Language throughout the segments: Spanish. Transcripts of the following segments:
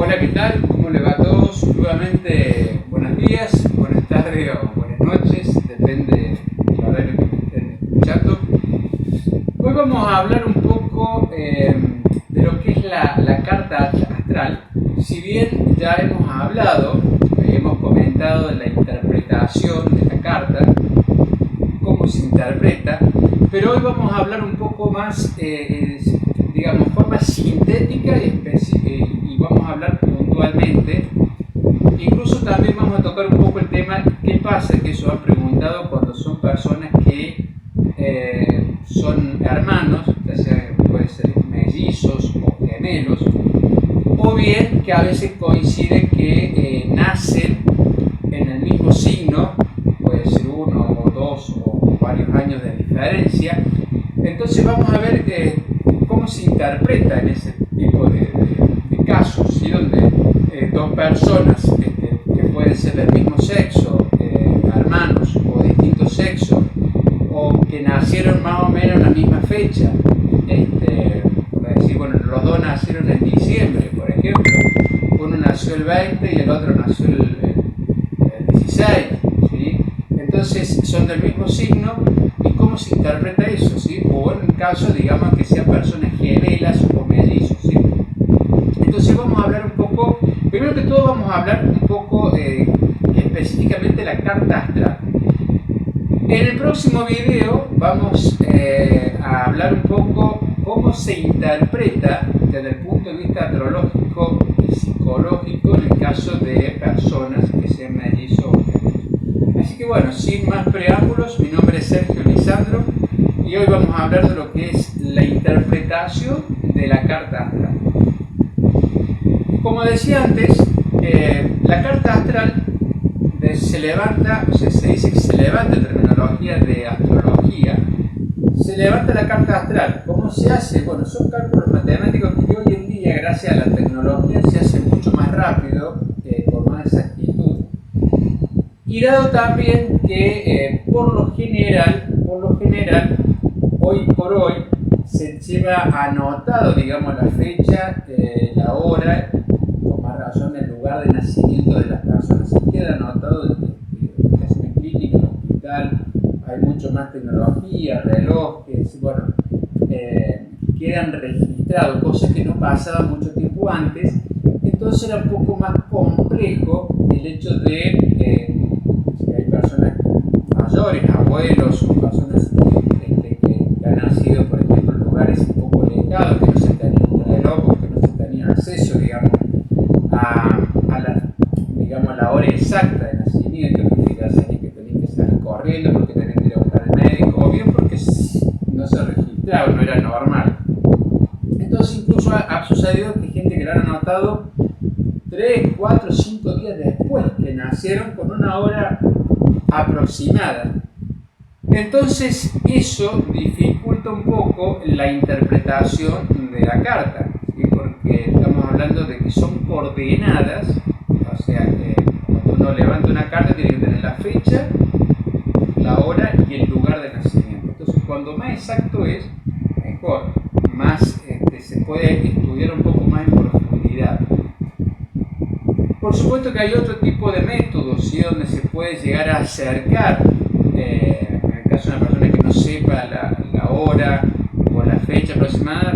Hola, ¿qué tal? ¿Cómo le va a todos? Nuevamente, buenos días, buenas tardes o buenas noches, depende del horario que me estén escuchando. Hoy vamos a hablar un poco de lo que es la carta astral. Si bien ya hemos hablado, hemos comentado de la interpretación de la carta, cómo se interpreta, pero hoy vamos a hablar un poco más, digamos, forma sintética y vamos a hablar puntualmente. Incluso también vamos a tocar un poco el tema, qué pasa, que eso han preguntado cuando son personas que son hermanos, ya sea puede ser mellizos o gemelos, o bien que a veces coincide que nacen en el mismo signo, puede ser uno o dos o varios años de diferencia. Entonces vamos a ver cómo se interpreta en ese tipo de casos, ¿sí? Donde dos personas que pueden ser del mismo sexo, hermanos o distintos sexos, o que nacieron más o menos en la misma fecha, por decir, bueno, los dos nacieron en diciembre, por ejemplo, uno nació el 20 y el otro nació el 16, ¿sí? Entonces son del mismo signo. ¿Y cómo se interpreta eso? ¿Sí? O en un caso, digamos, que sean personas gemelas o mellizos, ¿sí? Entonces vamos a hablar un poco, primero que todo vamos a hablar un poco específicamente de la carta astral. En el próximo video vamos a hablar un poco cómo se interpreta desde el punto de vista astrológico y psicológico en el caso de personas que sean mellizos o gemelos. Así que bueno, sin más preámbulos, mi nombre es Sergio Lisandro y hoy vamos a hablar de lo que es la interpretación de la carta astral. Como decía antes, la carta astral se levanta, o sea, se dice que se levanta en terminología de astrología, se levanta la carta astral. ¿Cómo se hace? Bueno, son cálculos matemáticos que hoy en día, gracias a la tecnología, se hacen mucho más rápido, con más exactitud. Y dado también que por lo general, hoy por hoy, se lleva anotado, digamos, la fecha, la hora, con más razón el lugar de nacimiento de las personas. Se queda anotado desde en clínica, en hospital, hay mucho más tecnología, relojes, bueno, quedan registrados, cosas que no pasaban mucho tiempo antes. Entonces era un poco más complejo el hecho de si hay personas mayores, abuelos o personas que han nacido, por ejemplo, en lugares un poco lejanos, que no se tenía un reloj, que no se tenía acceso, digamos, a la hora exacta de nacimiento, que ya sabían que tenían que salir corriendo porque tenían que ir a buscar al médico, o bien porque no se registraba, no era normal. Entonces incluso ha sucedido que gente que lo han anotado 3, 4, 5 días después que nacieron con una hora aproximada. Entonces eso dificulta un poco la interpretación de la carta, ¿sí? Porque estamos hablando de que son coordenadas, o sea que cuando uno levanta una carta tiene que tener la fecha, la hora y el lugar de nacimiento. Entonces cuando más exacto es, mejor, más se puede estudiar un poco más en profundidad. Por supuesto que hay otro tipo de métodos, ¿sí? Donde se puede llegar a acercar, en el caso de una persona que no sepa la hora o la fecha aproximada,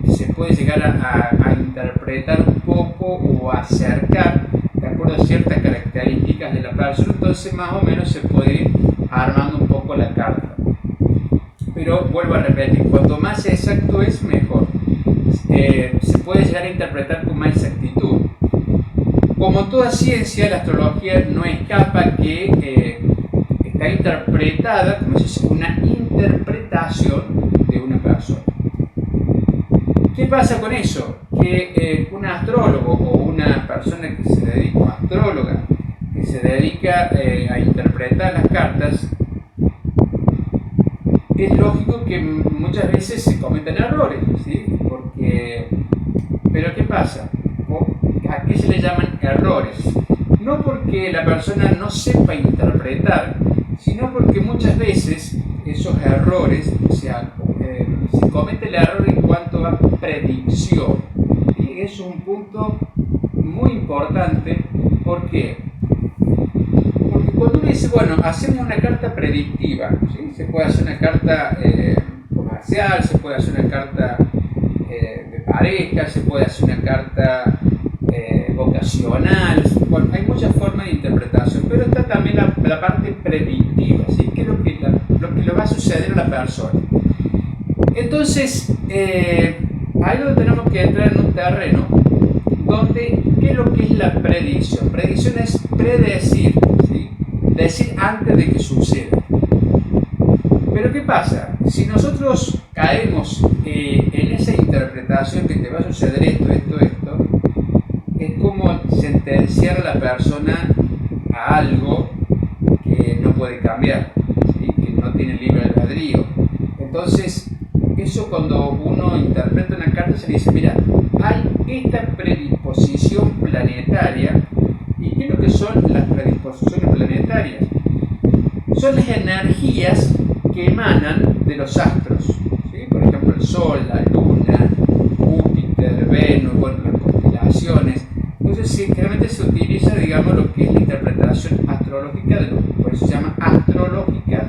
se puede llegar a interpretar un poco o acercar de acuerdo a ciertas características de la persona. Entonces más o menos se puede ir armando un poco la carta. Pero vuelvo a repetir, cuanto más exacto es, mejor. Se puede llegar a interpretar con más exactitud. Como toda ciencia, la astrología no escapa que está interpretada, como se dice, una interpretación de una persona. ¿Qué pasa con eso? Que un astrólogo o una persona que se dedica, o astróloga, que se dedica a interpretar las cartas, es lógico que muchas veces se cometen errores, ¿sí? Pero ¿qué pasa? ¿A qué se le llaman errores? No porque la persona no sepa interpretar, sino porque muchas veces esos errores, o sea, se comete el error en cuanto a predicción. Y eso es un punto muy importante. ¿Por qué? Porque cuando uno dice, bueno, hacemos una carta predictiva, ¿sí? Se puede hacer una carta comercial, se puede hacer una carta de pareja, se puede hacer una carta vocacional, bueno, hay muchas formas de interpretación, pero está también la parte predictiva, ¿sí? Que es lo que le va a suceder a la persona. Entonces, ahí donde tenemos que entrar en un terreno donde, ¿qué es lo que es la predicción? Predicción es predecir, ¿sí? Decir antes de que suceda. Pero ¿qué pasa? Si nosotros caemos en esa interpretación que te va a suceder esto, es como sentenciar a la persona a algo que no puede cambiar, ¿sí? Que no tiene libre albedrío. Entonces, eso cuando uno interpreta una carta se le dice, mira, hay esta predisposición planetaria. ¿Y qué es lo que son las predisposiciones planetarias? Son las energías que emanan de los astros, ¿sí? Por ejemplo, el Sol, la Luna, Júpiter, Venus, bueno, las constelaciones. Entonces, generalmente se utiliza, digamos, lo que es la interpretación astrológica, por eso se llama astrológica,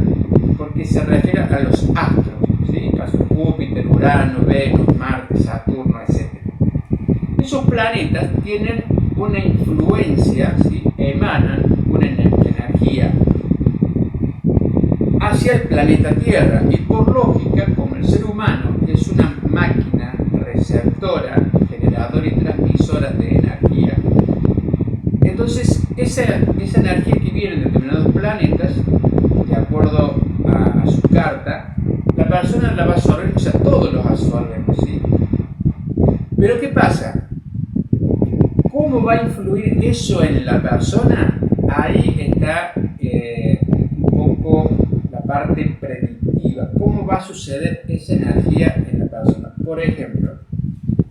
porque se refiere a los astros, ¿sí? Júpiter, Urano, Venus, Marte, Saturno, etc. Esos planetas tienen una influencia, ¿sí? Emanan una energía hacia el planeta Tierra, y por lógica, como el ser humano es una máquina receptora, generadora y transmisora de energía, entonces esa energía que viene de determinados planetas, de acuerdo a su carta, la persona la va a absorber, o sea, todos los absorbemos, ¿sí? Pero ¿qué pasa? ¿Cómo va a influir eso en la persona? Ahí está un poco la parte predictiva. ¿Cómo va a suceder esa energía en la persona? Por ejemplo,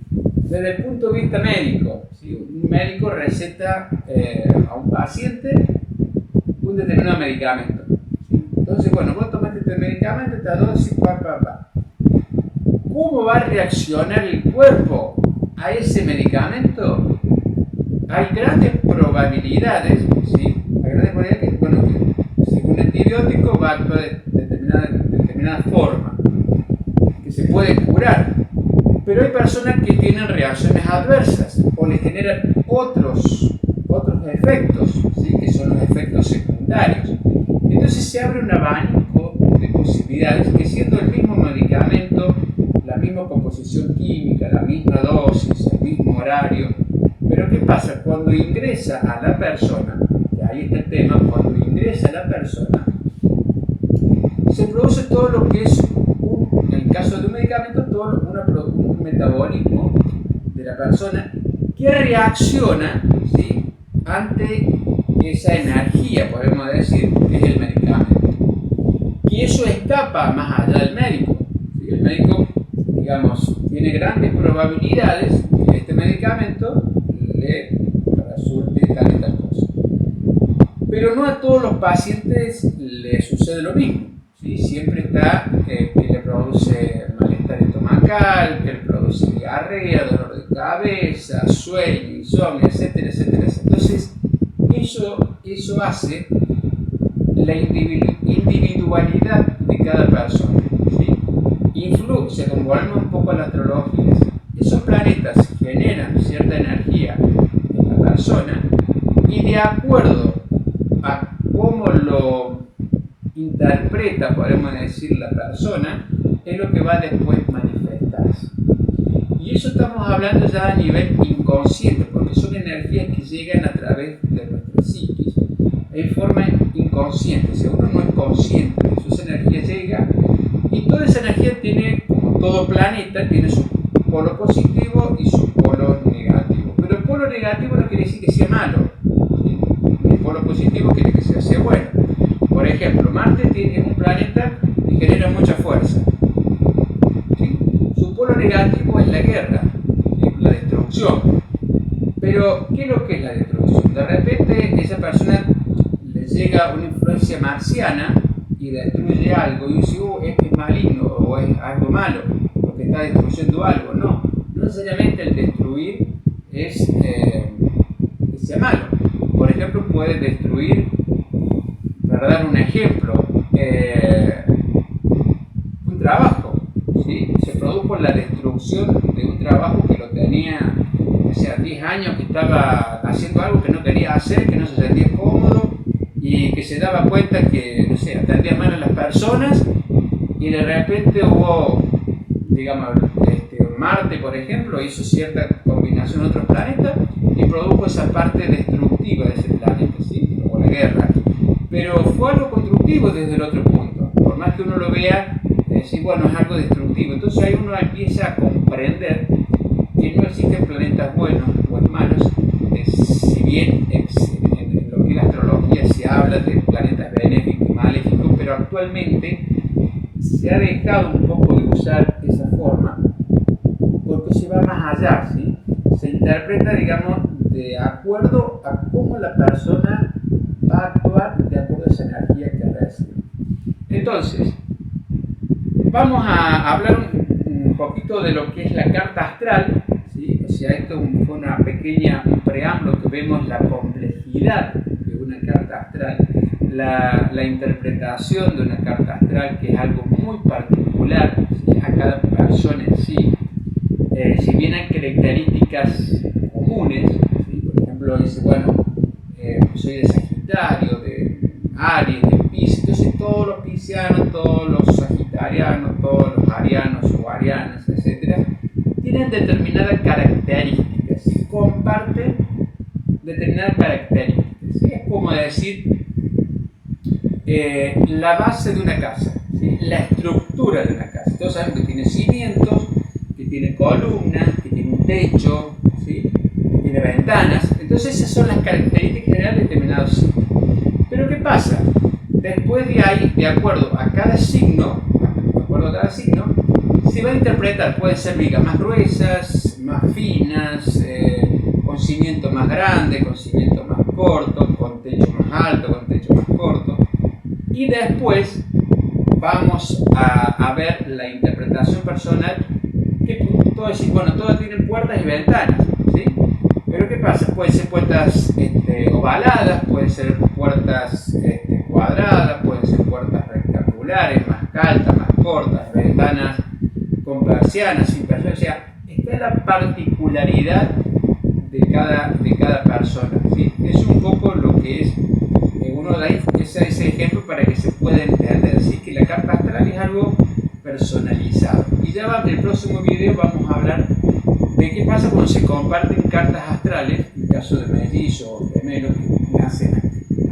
desde el punto de vista médico, ¿sí? Un médico receta a un paciente un determinado medicamento, ¿sí? Entonces, bueno, vos tomaste este medicamento, esta dosis, ¿Cómo va a reaccionar el cuerpo a ese medicamento? Hay grandes probabilidades, ¿sí? Hay grandes probabilidades que, bueno, que si un antibiótico va a actuar de determinada forma, que se puede curar. Pero hay personas que tienen reacciones adversas o les generan otros efectos, ¿sí? Que son los efectos secundarios. Entonces se abre un abanico de posibilidades que, siendo el mismo medicamento, la misma composición química, la misma dosis, el mismo horario, pero ¿qué pasa? Cuando ingresa a la persona, y ahí está el tema, cuando ingresa a la persona, se produce todo lo que es, en el caso de un medicamento, todo un metabolismo de la persona que reacciona, ¿sí? Ante esa energía, podemos decir, que es el medicamento. Y eso escapa más allá del médico, ¿sí? El médico, digamos, tiene grandes probabilidades que este medicamento le resulte tal y tal cosa. Pero no a todos los pacientes les sucede lo mismo, ¿sí? Siempre está que le produce malestar estomacal, que le produce diarrea, dolor de cabeza, sueño, insomnio, etcétera, etcétera, etcétera. Entonces, eso hace la individualidad de cada persona, ¿sí? Influye, como volvemos un poco a la astrología, esos planetas generan cierta energía en la persona y de acuerdo a cómo lo interpreta, podemos decir, la persona, es lo que va después manifestarse. Y eso estamos hablando ya a nivel inconsciente, porque son energías que llegan a través de nuestra psiquis en forma inconsciente. Si uno no es consciente de eso, esa energía llega, y toda esa energía tiene, como todo planeta, tiene su polo positivo y su polo negativo. Pero el polo negativo no quiere decir que sea malo, ¿sí? El polo positivo quiere que sea bueno. Por ejemplo, Marte es un planeta que genera mucha fuerza, ¿sí? Su polo negativo es la guerra, ¿sí? La destrucción. Pero, ¿qué es lo que es la destrucción? De repente, esa persona le llega una influencia marciana y destruye algo, y dice, es maligno o es algo malo, porque está destruyendo algo. No necesariamente el destruir es sea malo. Por ejemplo, puede destruir, para dar un ejemplo, un trabajo, ¿sí? Se produjo la destrucción de un trabajo que lo tenía, o sea, 10 años, que estaba haciendo algo que no quería hacer, que no se sentía cómodo y que se daba cuenta que, no sé, atendía mal a las personas, y de repente hubo, digamos, Marte, por ejemplo, hizo cierta combinación de otros planetas y produjo esa parte destructiva de ese planeta, ¿sí? O la guerra. Pero fue algo constructivo desde el otro punto. Por más que uno lo vea, decir, bueno, es algo destructivo. Entonces ahí uno empieza a comprender que no existen planetas buenos o malos. Si bien en lo que es la astrología se habla de planetas benéficos y maléficos, pero actualmente se ha dejado un poco de usar esa forma porque se va más allá, ¿sí? Se interpreta, digamos, de acuerdo a cómo la persona va a actuar de acuerdo a esa energía que recibe. Entonces, vamos a hablar un poquito de lo que es la carta astral, ¿sí? O sea, esto fue un preámbulo que vemos la complejidad de una carta astral, la interpretación de una carta astral, que es algo muy particular, ¿sí? A cada persona en sí. Si bien hay características comunes, ¿sí? Por ejemplo, dice, bueno, soy de Sagitario, de Aries, de Piscis, entonces todos los piscianos, todos los sagitarianos, todos los arianos o arianas, etc., tienen determinadas características, ¿sí? Comparten determinadas características, ¿sí? Es como decir la base de una casa, ¿sí? La estructura de una casa. Todos saben que tiene cimientos, que tiene columnas, que tiene un techo, ¿sí? Que tiene ventanas. Entonces esas son las características generales de determinados signos. Pero ¿qué pasa? Después de ahí, de acuerdo a cada signo, se va a interpretar. Pueden ser vigas más gruesas, más finas, con cimiento más grande, con cimiento más corto, con techo más alto, con techo más corto. Y después vamos a ver la interpretación personal, que todo decir, bueno, todas tienen puertas y ventanas, ¿sí? Pero ¿qué pasa? Pueden ser puertas ovaladas, pueden ser puertas cuadradas, pueden ser puertas rectangulares, más altas, más cortas, ventanas con persianas, sin persianas. O sea, está la particularidad de cada persona, ¿sí? Es un poco lo que es, uno da ese ejemplo para que se pueda entender, ¿sí? Que la carta astral es algo personalizado. Y ya en el próximo video vamos a hablar de qué pasa cuando se comparten cartas astrales, en caso de mellizos o gemelos que nacen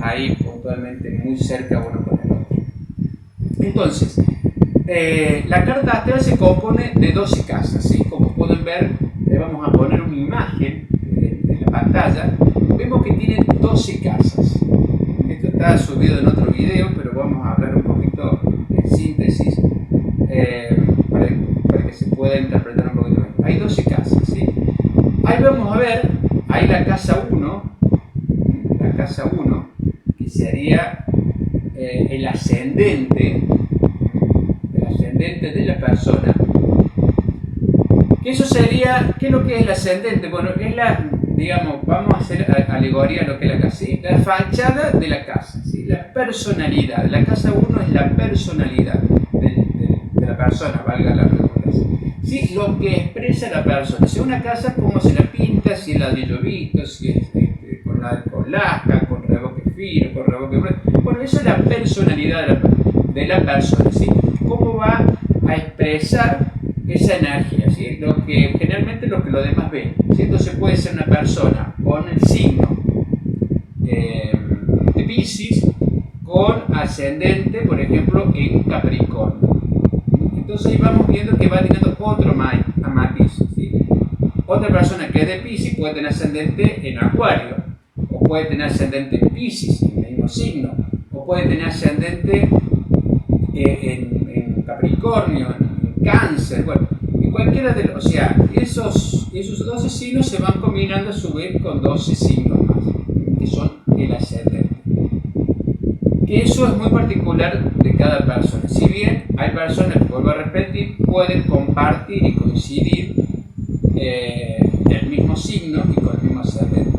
ahí puntualmente muy cerca uno con el otro. Entonces, la carta astral se compone de 12 casas, ¿sí? Como pueden ver, vamos a poner una imagen en la pantalla. Vemos que tiene 12 casas. Esto está subido en otro video, pero vamos a hablar un poquito en síntesis para que se pueda interpretar un poquito mejor. Hay 12 casas, ¿sí? Ahí vamos a ver, ahí la casa 1, que sería el ascendente de la persona. Eso sería, ¿qué es lo que es el ascendente? Bueno, es digamos, vamos a hacer alegoría a lo que es la casa, ¿sí? La fachada de la casa, ¿sí? La personalidad. La casa 1 es la personalidad de la persona, valga la redundancia, ¿sí? Lo que expresa la persona. Si una casa, cómo se la pinta, si es ladrillo visto, si es con lasca, con revoque fino, con revoque grueso. Bueno, eso es la personalidad de la persona, ¿sí? Cómo va a expresar esa energía, ¿sí? Generalmente lo que los demás ven, ¿sí? Entonces puede ser una persona con el signo de Piscis con ascendente, por ejemplo, en Capricornio. Entonces ahí vamos viendo que va teniendo otro matiz, ¿sí? Otra persona que es de Piscis puede tener ascendente en Acuario, o puede tener ascendente en Piscis, en el mismo signo, o puede tener ascendente en Capricornio, en Cáncer, bueno, en cualquiera de los, o sea, esos 12 signos se van combinando a su vez con 12 signos más, que son el ascendente. Que eso es muy particular de cada persona. Si bien hay personas que, vuelvo a repetir, pueden compartir y coincidir el mismo signo y con el mismo ascendente.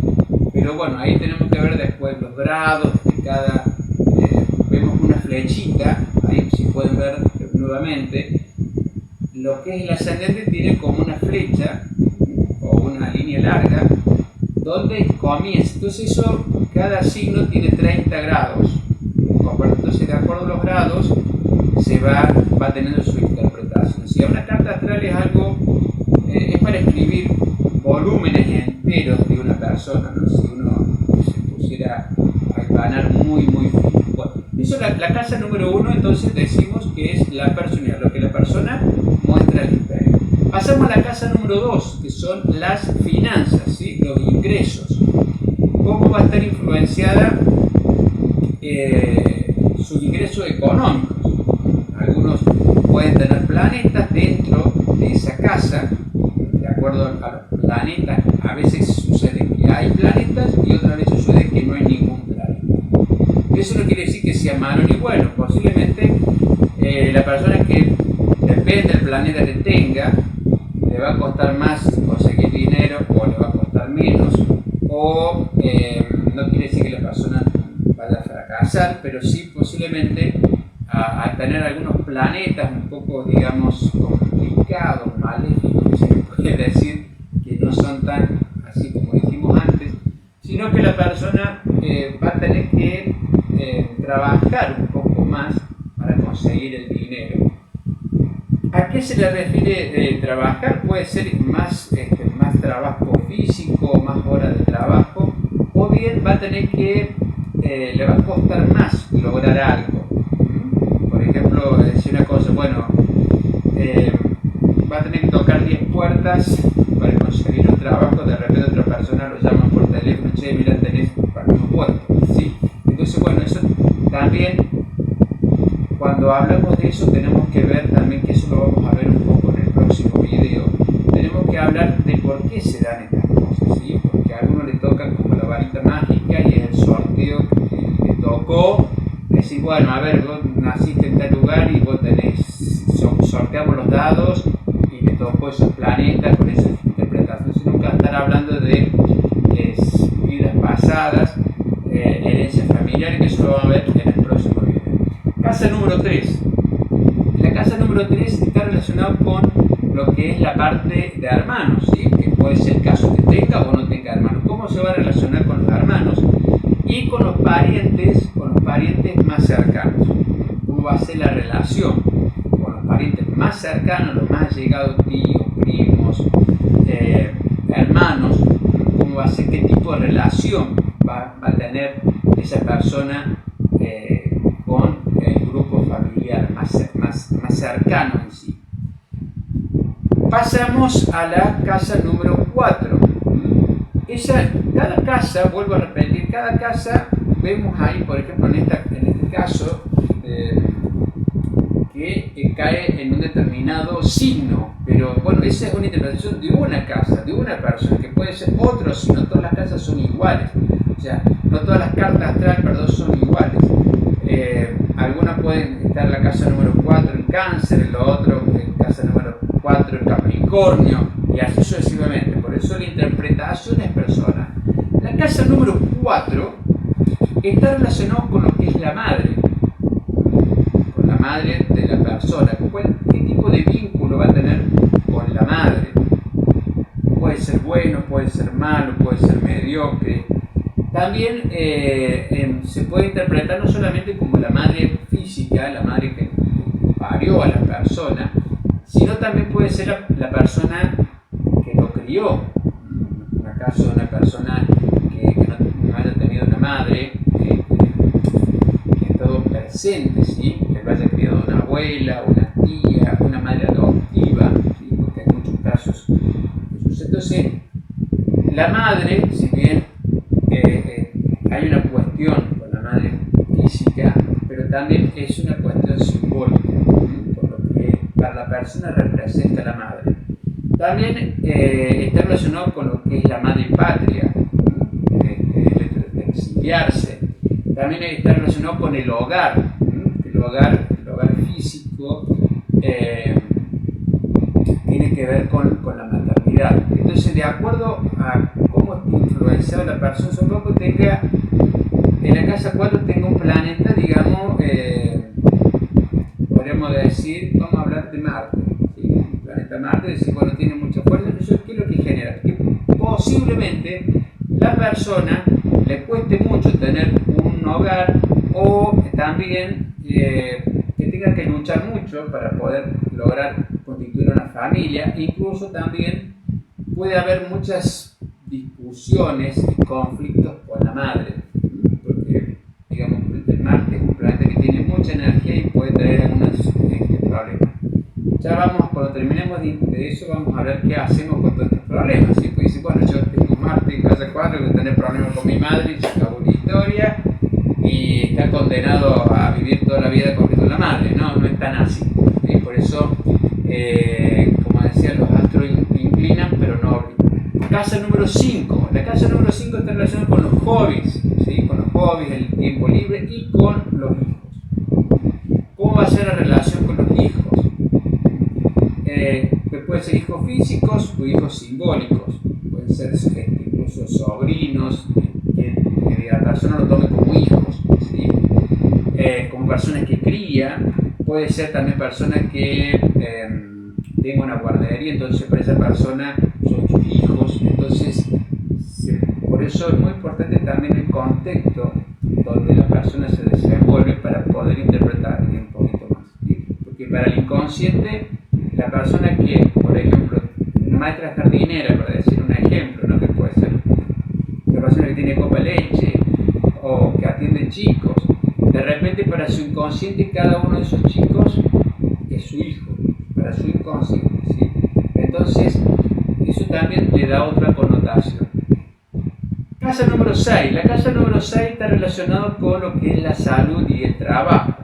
pero bueno, ahí tenemos que ver después los grados de cada, vemos una flechita, ahí si pueden ver nuevamente, lo que es el ascendente tiene como una flecha o una línea larga donde comienza, entonces eso, cada signo tiene 30 grados, entonces de acuerdo a los grados se va teniendo su interpretación. Si una carta astral es algo, es para escribir volúmenes enteros de una persona, ¿no? Si uno se pusiera a ganar muy fino. Bueno, eso es la casa número 1, entonces decimos que es la personalidad, lo que la persona muestra al exterior. Pasamos a la casa número 2, que son las finanzas, ¿sí? Los ingresos. ¿Cómo va a estar influenciada sus ingresos económicos? Algunos pueden tener planetas dentro de esa casa. De acuerdo a los planetas, a veces sucede que hay planetas y otras veces sucede que no hay ningún planeta. Eso no quiere decir que sea malo ni bueno. Posiblemente la persona que depende del planeta que tenga, le va a costar más conseguir dinero o le va a costar menos, o no quiere decir que la persona vaya a fracasar, pero sí posiblemente al tener algunos planetas un poco, digamos, complicados, maléficos, que se puede decir que no son tan así como dijimos antes, sino que la persona va a tener que trabajar un poco más para conseguir el dinero. ¿A qué se le refiere trabajar? Puede ser más trabajo físico, más horas de trabajo, o bien va a tener que, le va a costar más lograr algo. Por ejemplo, decir una cosa, bueno, va a tener que tocar 10 puertas para conseguir un trabajo, de repente otra persona lo llama por teléfono, che, mira, tenés para un puesto, ¿sí? Entonces, bueno, eso también, cuando hablamos de eso, tenemos que ver también, que eso lo vamos a ver un poco en el próximo video, tenemos que hablar de por qué se dan estas cosas, ¿sí? Porque a algunos le toca como la varita mágica y es el sorteo que le tocó, decir, bueno, a ver, vos naciste en tal lugar y vos tenés, sorteamos los dados y te tocó esos planetas con esas interpretaciones. Entonces nunca estar hablando de vidas pasadas, herencias familiares, que eso lo vamos a ver en el próximo video. Casa número 3. La casa número 3 está relacionada con lo que es la parte de hermanos, ¿sí? Que puede ser el caso que tenga o no tenga hermanos. ¿Cómo se va a relacionar con los hermanos? Y con los parientes más cercanos. ¿Cómo va a ser la relación con los parientes más cercanos, los más allegados, tíos, primos, hermanos? ¿Cómo va a ser, qué tipo de relación va a tener esa persona con el grupo familiar más cercano en sí? Pasamos a la casa número 4. Cada casa, vuelvo a repetir, cada casa, vemos ahí, por ejemplo, en este caso, que cae en un determinado signo, pero bueno, esa es una interpretación de una casa, de una persona, que puede ser otro signo, todas las casas son iguales, o sea, no todas las cartas astrales, son iguales. Algunas pueden estar en la casa número 4 en Cáncer, lo otro en casa número 4 en Capricornio, y así sucesivamente. Por eso la interpretación es personal. La casa número 4 está relacionada con lo que es la madre, con la madre de la persona. ¿Qué tipo de vínculo va a tener con la madre? Puede ser bueno, puede ser malo, puede ser mediocre. También se puede interpretar no solamente como la madre física, la madre que parió a la persona, sino también puede ser la persona que lo crió. En el caso de una persona que no haya tenido una madre, que ha estado presente, ¿sí? Que lo haya criado una abuela, una tía, una madre adoptiva, ¿sí? Porque hay muchos casos. Entonces, la madre, si bien hay una cuestión con la madre física, pero también es una cuestión simbólica, por lo que para la persona representa la madre. También está relacionado con lo que es la madre patria, el hecho de exiliarse. También está relacionado con el hogar, el hogar físico tiene que ver con la maternidad. Entonces, de acuerdo a cómo cómo está influenciada la persona. Supongo que tenga, en la casa 4 tenga un planeta, digamos, podríamos decir, vamos a hablar de Marte, ¿sí? El planeta Marte, decir, bueno, tiene mucha fuerza. ¿Eso qué es lo que genera? Que posiblemente la persona le cueste mucho tener un hogar, o también que tenga que luchar mucho para poder lograr constituir una familia. Incluso también puede haber muchas discusiones y conflictos con la madre, porque digamos el Marte es un planeta que tiene mucha energía y puede traer algunos problemas. Ya vamos, cuando terminemos de eso, vamos a ver qué hacemos con todos estos problemas, ¿sí? Pues dice, bueno, yo tengo Marte en casa 4, voy a tener problemas con mi madre, y se acabó la historia, y está condenado a vivir toda la vida con la madre. No, no es tan así, ¿sí? Por eso, como decía, los astros inclinan, pero no obligan. Casa número 5. La casa número 5 está relacionada con los hobbies, ¿sí? Con los hobbies, el tiempo libre y con los hijos. ¿Cómo va a ser la relación con los hijos? Que pueden ser hijos físicos o hijos simbólicos. Pueden ser incluso sobrinos, que la persona lo tome como hijos, ¿sí? Como personas que cría. Puede ser también personas que tenga una guardería, entonces para esa persona son sus hijos. Entonces, por eso es muy importante también el contexto donde la persona se desenvuelve para poder interpretar un poquito más, ¿sí? Porque para el inconsciente, la persona que, por ejemplo, una maestra jardinera, para decir un ejemplo, ¿no? Que puede ser una persona que tiene copa de leche o que atiende chicos, de repente para su inconsciente cada uno de esos chicos es su hijo, para su inconsciente, ¿sí? Entonces eso también le da otra connotación. Casa número 6. La casa número 6 está relacionada con lo que es la salud y el trabajo.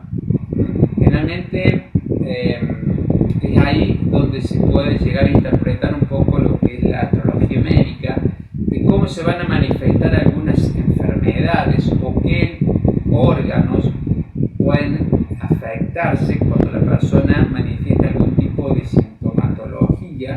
Generalmente es ahí donde se puede llegar a interpretar un poco lo que es la astrología médica, de cómo se van a manifestar algunas enfermedades o qué órganos pueden afectarse cuando la persona manifiesta algún tipo de sintomatología.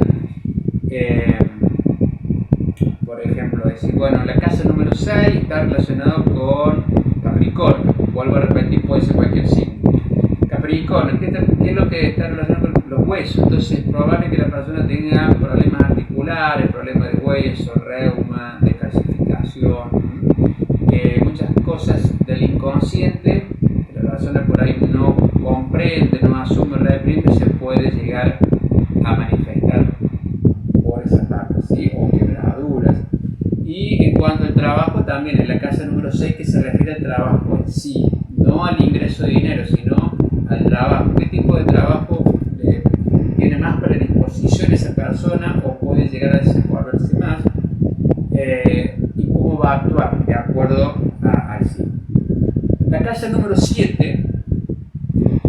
Por ejemplo, decir, bueno, la casa número 6 está relacionado con Capricornio. Vuelvo a repetir, puede ser cualquier signo. Capricornio, ¿qué es lo que está relacionado con los huesos? Entonces es probable que la persona tenga problemas articulares, problemas de hueso, reuma, descalcificación, muchas cosas del inconsciente que la persona por ahí no comprende, no asume, reprime, se puede llegar a manifestar por esa parte, ¿sí? O quebraduras. Y en cuanto al trabajo, también en la casa número 6, que se refiere al trabajo en sí, no al ingreso de dinero, sino al trabajo. ¿Qué tipo de trabajo tiene más predisposición esa persona o puede llegar a desenvolverse más? Y cómo va a actuar de acuerdo al sí. La casa número 7,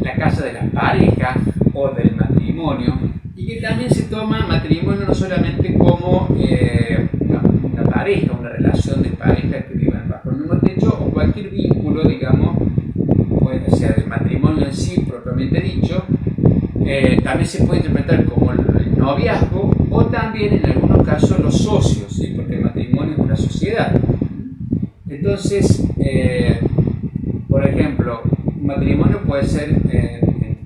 la casa de la pareja o del matrimonio, y que también se toma matrimonio no solamente como una pareja, una relación de pareja que vivan bajo el mismo techo, o cualquier vínculo, digamos, o sea, del matrimonio en sí propiamente dicho. También se puede interpretar como el noviazgo, o también en algunos casos los socios, ¿sí? Porque el matrimonio es una sociedad. Entonces, por ejemplo, un matrimonio puede ser,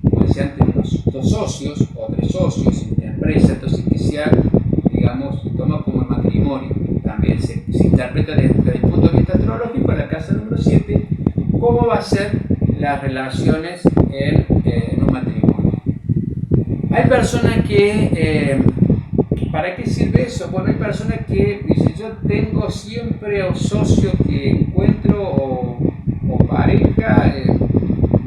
como decía antes, dos socios o tres socios en una empresa, entonces que sea, digamos, se toma como el matrimonio. También se interpreta desde el punto de vista astrológico en la casa número 7, cómo va a ser las relaciones en un matrimonio. Hay personas que, ¿para qué sirve eso? Bueno, hay personas que dicen, yo tengo siempre un socio que encuentro o pareja,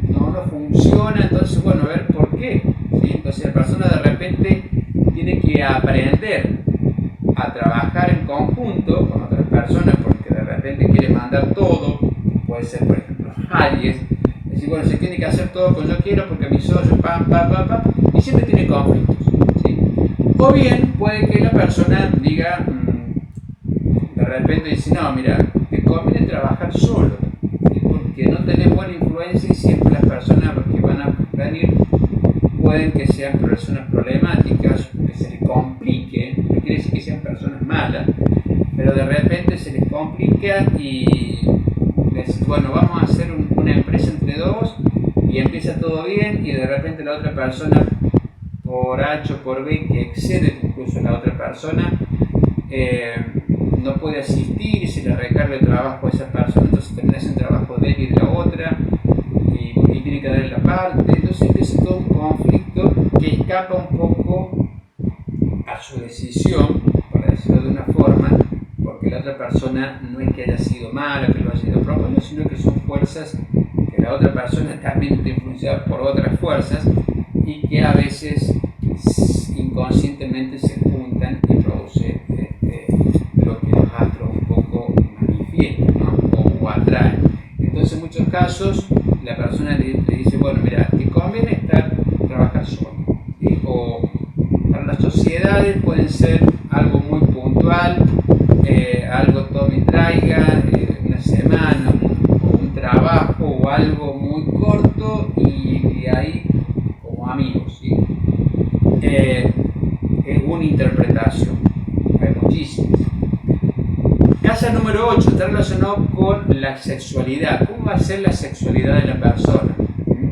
no funciona, entonces, bueno, a ver por qué, ¿sí? Entonces la persona de repente tiene que aprender a trabajar en conjunto con otras personas, porque de repente quiere mandar todo, puede ser, por ejemplo, Aries, decir, bueno, se tiene que hacer todo como yo quiero porque mi socio, y siempre tiene conflictos, ¿sí? O bien puede que la persona diga, de repente dice, no, mira, te conviene trabajar solo, ¿sí? Porque no tenés buena influencia y siempre las personas que van a venir pueden que sean personas problemáticas, que se les complique, no quiere decir que sean personas malas, pero de repente se les complica y les, bueno, vamos a hacer una empresa entre dos y empieza todo bien y de repente la otra persona por H o por B que excede incluso la otra persona no puede asistir y se le recarga el trabajo a esa persona, entonces termina ese trabajo de él y de la otra y tiene que darle la parte, entonces empieza todo un conflicto que escapa un poco a su decisión, para decirlo de una forma, porque la otra persona no es que haya sido mala, que lo haya ido a propósito, sino que son fuerzas que la otra persona también está influenciada por otras fuerzas y que a veces inconscientemente se juntan y produce lo que los astros un poco manifiestan, ¿no? o atraen. Entonces en muchos casos la persona le dice, bueno, mira, te conviene trabajar solo, ¿sí? O para las sociedades pueden ser algo muy puntual, algo tome y traiga, una semana, o un trabajo o algo muy corto y de ahí como amigos, ¿sí? Es una interpretación, hay muchísimas. Casa número 8 está relacionado con la sexualidad. ¿Cómo va a ser la sexualidad de la persona?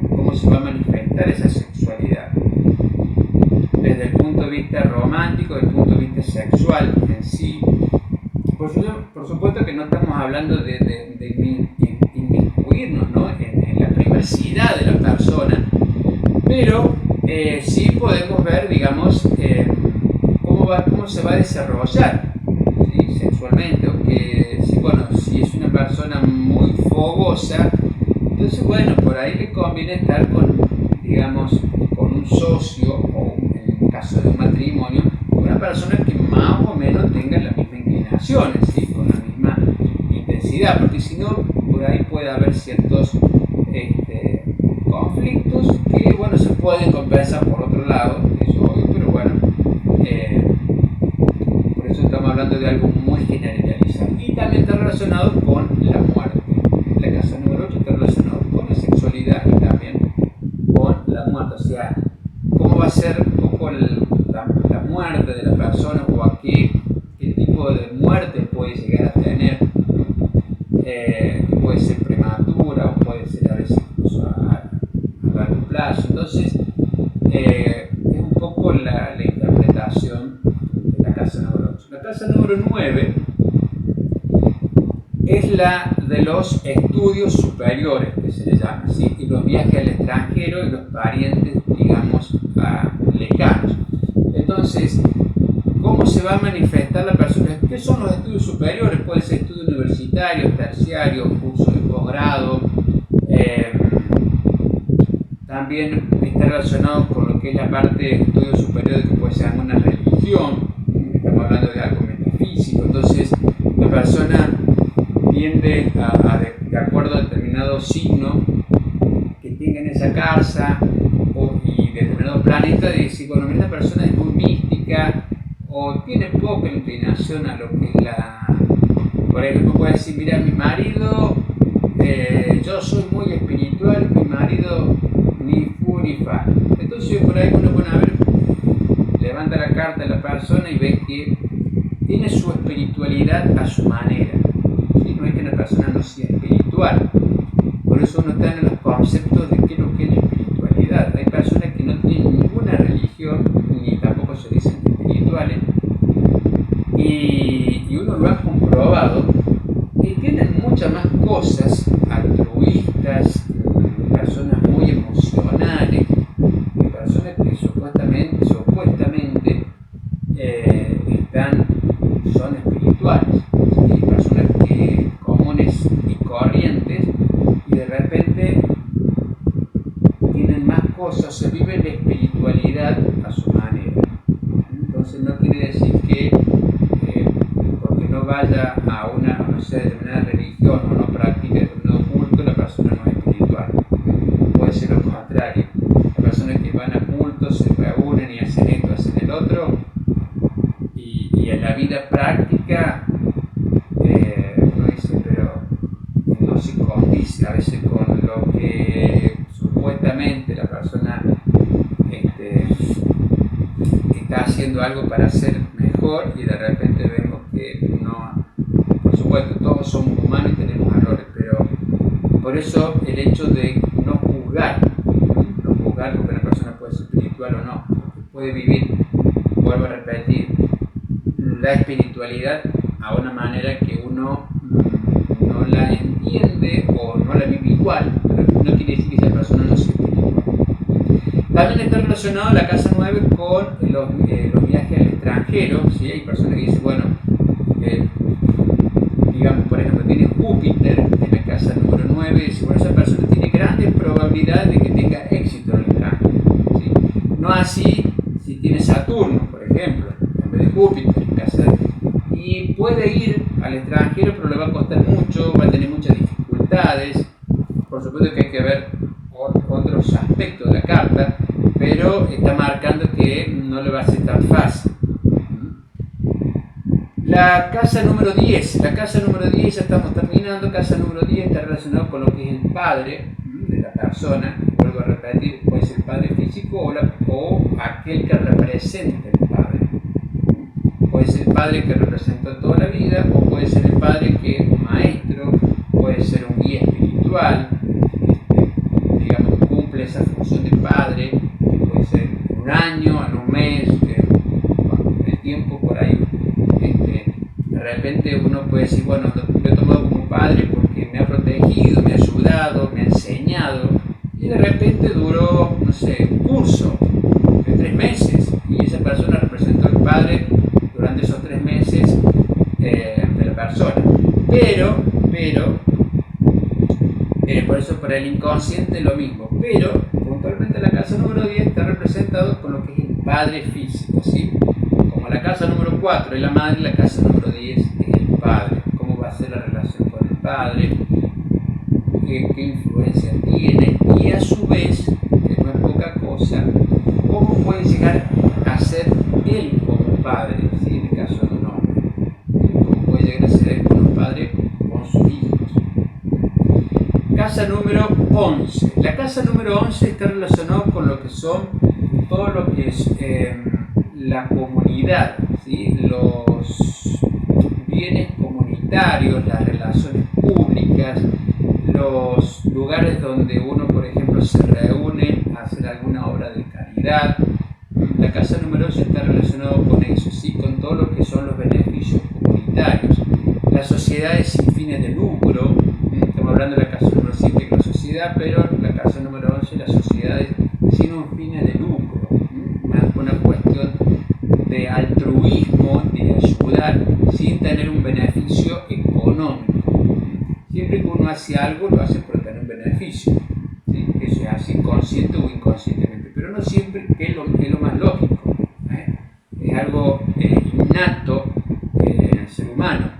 ¿Cómo se va a manifestar esa sexualidad? Desde el punto de vista romántico, desde el punto de vista sexual en sí. Por supuesto que no estamos hablando de inmiscuirnos, ¿no? en la privacidad de la persona, pero sí podemos ver, digamos, cómo se va a desarrollar, ¿sí? Sexualmente, o que si es una persona muy fogosa, entonces bueno, por ahí le conviene estar con un socio o en el caso de un matrimonio, una persona que más o menos tenga las mismas inclinaciones, ¿sí? Con la misma intensidad, porque si no, por ahí puede haber ciertos conflictos que bueno, se pueden compensar por otro lado, eso es obvio, pero bueno, por eso estamos hablando de algo muy generalizado. Y también está relacionado con la muerte. La casa número 8 está relacionado con la sexualidad y también con la muerte, o sea, cómo va a ser un poco la muerte de la persona o a qué tipo de muerte puede llegar a tener, puede ser prematura o puede ser a veces incluso a largo plazo. Entonces es un poco la interpretación de la casa número 8. La casa número 9 es la de los estudios superiores, que se le llama, ¿sí? Y los viajes al extranjero y los parientes, digamos, lejanos. Entonces, ¿cómo se va a manifestar la persona? ¿Qué son los estudios superiores? Pueden ser estudios universitarios, terciarios, cursos de posgrado. También está relacionado con lo que es la parte de estudios superiores, que puede ser una religión. Estamos hablando de algo metafísico. Entonces, la persona tiende de acuerdo a determinado signo que tenga en esa casa y determinado planeta, de decir, bueno, esta persona es muy mística o tiene poca inclinación a lo que es por ejemplo, puede decir, mira, mi marido, yo soy muy espiritual, mi marido ni fu ni fa. Entonces por ahí uno puede ver, levanta la carta de la persona y ve que tiene su espiritualidad a su manera. ¿Sí? No es que una persona no sea espiritual. Por eso uno está en los conceptos de qué es lo que es la espiritualidad. Hay personas que no tienen ninguna religión, ni tampoco se dicen espirituales, y uno lo ha comprobado, y tienen muchas más cosas altruistas, personas muy emocionales, personas que supuestamente son espirituales, ¿sí? Personas comunes y corrientes, y de repente tienen más cosas, se vive la espiritualidad a su manera. Entonces no quiere decir que porque no vaya a una determinada religión o no practique determinado culto, la persona no es espiritual. Puede ser lo contrario. Las personas que van a cultos se reúnen y hacen esto, hacen el otro, y en la vida práctica uno dice, pero no se condice a veces con lo que supuestamente la persona está haciendo algo para ser mejor, y de repente vemos que no supuesto, todos somos humanos y tenemos errores, pero por eso el hecho de no juzgar porque una persona puede ser espiritual o no, puede vivir, vuelvo a repetir, la espiritualidad a una manera que uno no la entiende o no la vive igual, pero no quiere decir que esa persona no sea espiritual. También está relacionado la casa 9 con los viajes al extranjero, ¿sí? Hay personas que dicen, bueno, digamos, por ejemplo, tiene Júpiter en la casa número 9, y dice, bueno, esa persona tiene grandes probabilidades de que tenga éxito en el extranjero, ¿sí? No así si tiene Saturno, por ejemplo, en vez de Júpiter en casa, y puede ir al extranjero, pero le va a costar mucho, va a tener muchas dificultades. Por supuesto que hay que ver otros aspectos de la carta, pero está marcando que no le va a ser tan fácil. La casa número 10, ya estamos terminando. Casa número 10 está relacionado con lo que es el padre de la persona. Vuelvo a repetir, puede ser el padre físico o aquel que representa el padre. Puede ser el padre que representó toda la vida, o puede ser el padre que es un maestro, puede ser un guía espiritual, digamos, cumple esa función de padre, que puede ser en un año, en un mes, el tiempo por ahí. De repente uno puede decir, bueno, lo he tomado como padre porque me ha protegido, me ha ayudado, me ha enseñado, y de repente duró, no sé, un curso de 3 meses, y esa persona representó al padre durante esos 3 meses de la persona. Pero por eso para el inconsciente lo mismo, pero puntualmente la casa número 10 está representado con lo que es el padre físico, ¿sí? Como la casa número 4 es la madre, la casa número 10 es el padre. ¿Cómo va a ser la relación con el padre? ¿Qué influencia tiene? Y a su vez, que no es poca cosa, ¿cómo puede llegar a ser él como padre, ¿sí? En el caso de un hombre? ¿Cómo puede llegar a ser él como padre con sus hijos? Casa número 11. La casa número 11 está relacionada con lo que son todo lo que es la comunidad, ¿sí? Los bienes comunitarios, las relaciones públicas, los lugares donde uno, por ejemplo, se reúne a hacer alguna obra de caridad. La casa número 11 está relacionada con eso, ¿sí? Con todo lo que son los beneficios comunitarios. Las sociedades sin fines de lucro, estamos hablando de la casa número 7 que es la sociedad, pero la casa número 11 las sociedades sin un fines de lucro, una cuestión de altruismo, de ayudar sin tener un beneficio económico. Siempre que uno hace algo, lo hace por tener un beneficio, ¿sí? Eso es así consciente o inconscientemente, pero no siempre, que es lo más lógico, es algo innato en el ser humano.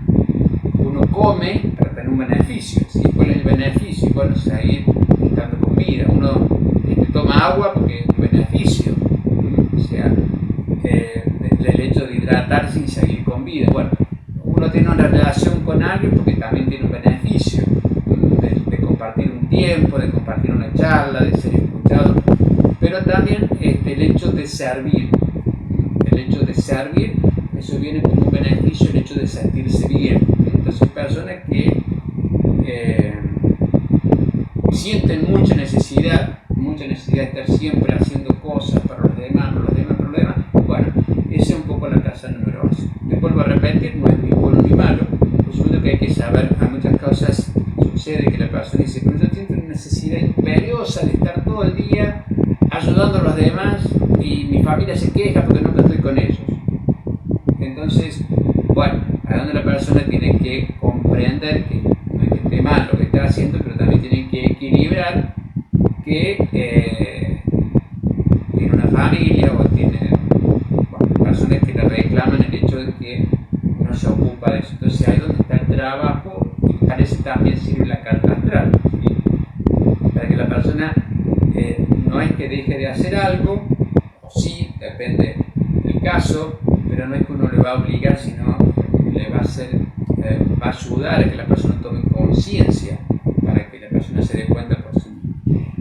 Uno come para tener un beneficio, ¿sí? ¿Cuál es el beneficio? Bueno, seguir estando con vida. Uno toma agua porque es un beneficio, o sea, el hecho de hidratarse y seguir con vida. Bueno, uno tiene una relación con alguien porque también tiene un beneficio de compartir un tiempo, de compartir una charla, de ser escuchado, pero también el hecho de servir, eso viene como un beneficio, el hecho de sentirse bien. Entonces hay personas que sienten mucha necesidad de estar siempre haciendo cosas para los demás. Bueno, esa es un poco la casa número 11. Te vuelvo a repetir, no es ni bueno ni malo. Por supuesto que hay que saber, a muchas cosas sucede que la persona dice, pero yo siento una necesidad imperiosa de estar todo el día ayudando a los demás y mi familia se queja porque nunca estoy con ellos. Entonces, bueno, a donde la persona tiene que comprender que no es que esté mal lo que está haciendo, pero también tiene que equilibrar que tiene una familia o tiene personas que le reclaman el hecho de que no se ocupa de eso. Entonces ahí donde está el trabajo, y parece también sirve la carta astral, ¿sí? Para que la persona no es que deje de hacer algo, o sí, depende del caso, pero no es que uno le va a obligar, sino le va a ayudar a que la persona tome conciencia, para que la persona se dé cuenta por sí misma.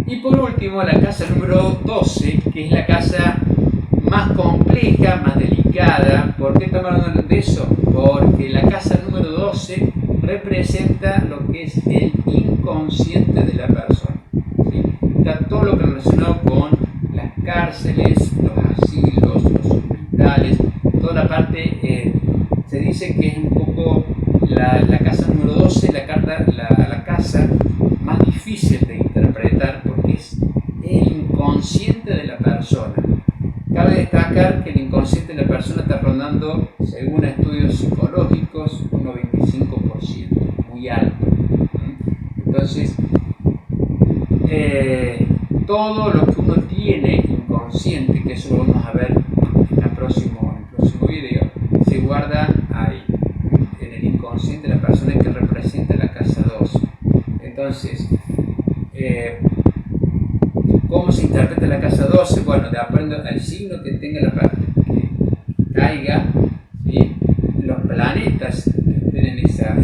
Y por último, la casa número 12, que es la casa más compleja, más delicada. ¿Por qué estamos hablando de eso? Porque la casa número 12 representa lo que es el inconsciente de la persona. ¿Sí? Está todo lo que relacionado con las cárceles, los asilos, los hospitales, toda la parte, se dice que es un poco la casa número 12, la casa más difícil de interpretar porque es el inconsciente de la persona. Cabe destacar que el inconsciente de la persona está rondando, según estudios psicológicos, un 95%, muy alto. Entonces, todo lo que uno tiene inconsciente, que eso lo vamos a ver en el próximo video, se guarda ahí, en el inconsciente de la persona que representa la casa 12. Entonces, ¿cómo se interpreta la casa 12? Bueno, de acuerdo al signo que tenga la parte que caiga, ¿sí? Los planetas que estén en esa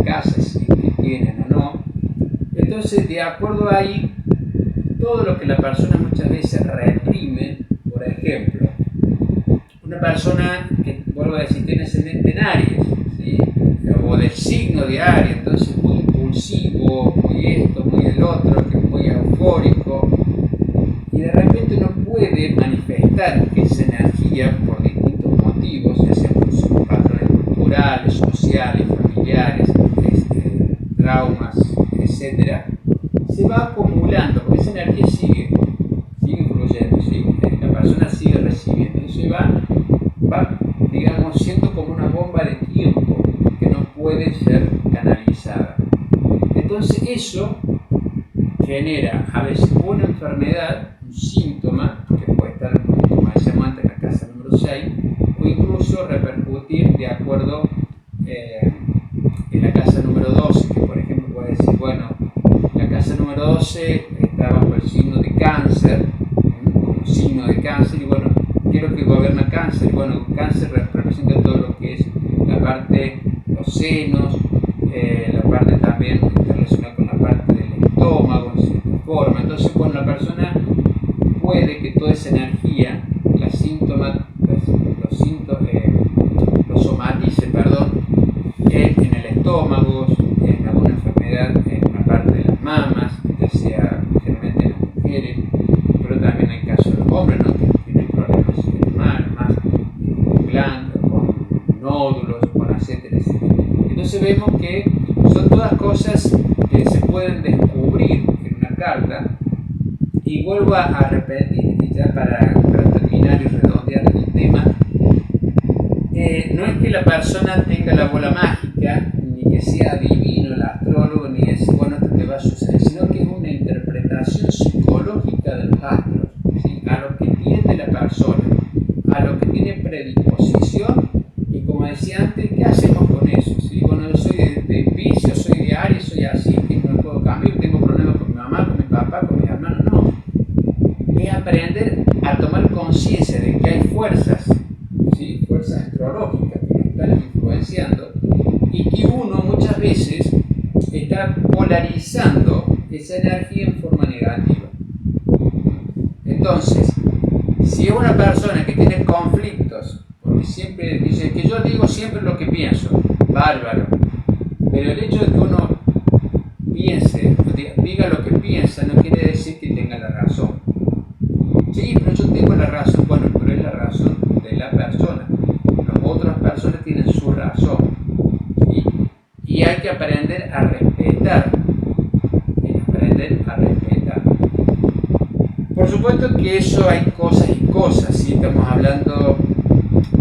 casa, si que tienen o no. Entonces, de acuerdo ahí, todo lo que la persona muchas veces reprime, por ejemplo, una persona que, vuelvo a decir, tiene ascendente en Aries, ¿sí? O del signo de Aries, entonces muy impulsivo, muy esto, muy el otro, que es muy eufórico, y de repente no puede manifestar esa energía por distintos motivos, ya sean por sus patrones culturales, sociales, familiares, traumas, etc., se va acumulando, porque esa energía sigue fluyendo, ¿sí? La persona sigue recibiendo, entonces va, digamos, siendo como una bomba de tiempo que no puede ser canalizada. Entonces eso genera a veces una enfermedad, un síntoma, que puede estar, como decíamos antes, en la casa número 6, o incluso repercutir de acuerdo en la casa número 12, que por ejemplo puede decir, bueno, la casa número 12 está bajo el signo de cáncer, como signo de cáncer, y bueno, quiero que gobierna cáncer, y bueno, cáncer representa todo lo que es la parte, los senos, la parte también relacionada con la parte del estómago, en cierta forma. Entonces, bueno, la persona puede que toda esa energía la lo somatice, en el estómago, en alguna enfermedad en la parte de las mamas, ya sea generalmente en las mujeres, pero también en el caso de los hombres, ¿no? Que tienen problemas más con nódulos, con etcétera, etcétera. Entonces vemos que son todas cosas que se pueden descubrir en una carta, y vuelvo a repetir, ya para terminar y redondear el tema, no es que la persona tenga la bola mágica, ni que sea adivino el astrólogo, ni es, bueno, esto te va a suceder, sino que es una interpretación psicológica de los astros, ¿sí? A lo que tiene la persona, a lo que tiene predisposición, y como decía antes, ¿qué hacemos con eso? ¿Sí? Bueno, yo soy de Piscis, soy de Aries, soy así, que no puedo cambiar, tengo problemas con mi mamá, con mi papá, con mis hermanos, no. Es aprender a tomar conciencia de que hay fuerzas, ¿sí? Fuerzas astrológicas que nos están influenciando, y que uno muchas veces está polarizando esa energía en forma negativa. Entonces, si es una persona que tiene conflictos, porque siempre dice que yo digo siempre lo que pienso, bárbaro, pero el hecho de que uno piense, diga lo que piensa, no quiere decir que tenga la razón. Sí, pero yo tengo la razón, bueno, pero es la razón de la persona. Las otras personas tienen su razón, ¿sí? Y hay que aprender a respetar. Por supuesto que eso hay cosas y cosas, ¿sí? Estamos hablando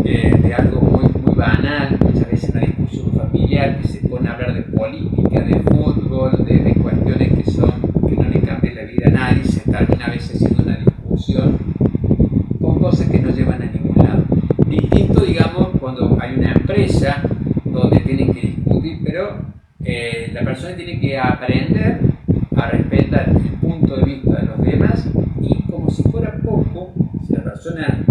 de algo muy banal, muchas veces una discusión familiar que se pone a hablar de política, de fútbol, de cuestiones que no le cambian la vida a nadie, se termina a veces siendo una discusión con cosas que no llevan a ningún lado. Distinto, digamos, cuando hay una empresa donde tienen que discutir, pero la persona tiene que aprender a respetar el punto de vista de los demás, y como si fuera poco, si la persona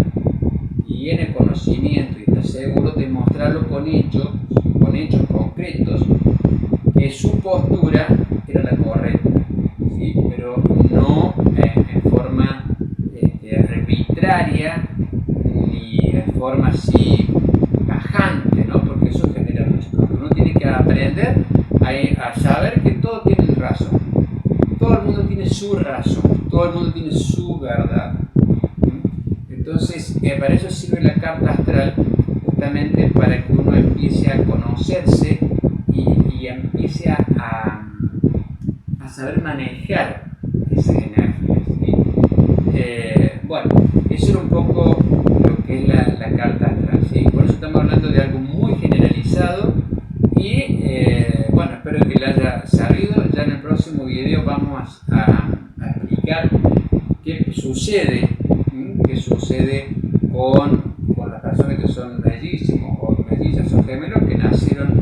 tiene conocimiento y está seguro de mostrarlo con hechos concretos, que su postura era la correcta, ¿sí? Pero no en forma arbitraria ni en forma así tajante, ¿no? Porque eso genera mucho cambio. Uno tiene que aprender que todos tienen razón. Todo el mundo tiene su razón, todo el mundo tiene su verdad. Entonces, para eso sirve la carta astral, justamente para que uno empiece a conocerse y empiece a saber manejar esas energías, ¿sí? Bueno, eso era un poco lo que es la carta astral, ¿sí? Por eso estamos hablando de algo muy generalizado y bueno, espero que le haya servido. Ya en el próximo video vamos a explicar qué sucede con las personas que son mellísimos o mellizas o gemelos que nacieron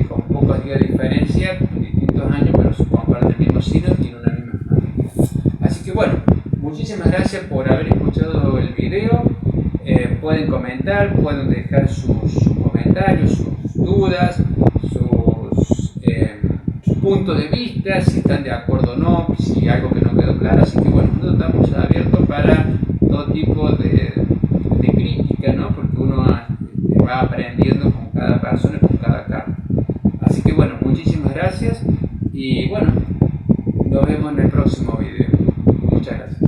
con pocos días de diferencia, en distintos años, pero comparten el mismo signo y tienen una misma familia. Así que bueno, muchísimas gracias por haber escuchado el video. Pueden comentar, pueden dejar sus comentarios, sus dudas, sus puntos de vista, si están de acuerdo o no, si hay algo que no quedó claro. Así que bueno, nosotros estamos abiertos para todo tipo de crítica, ¿no? Porque uno va aprendiendo con cada persona, con cada carta. Así que bueno, muchísimas gracias y bueno, nos vemos en el próximo video. Muchas gracias.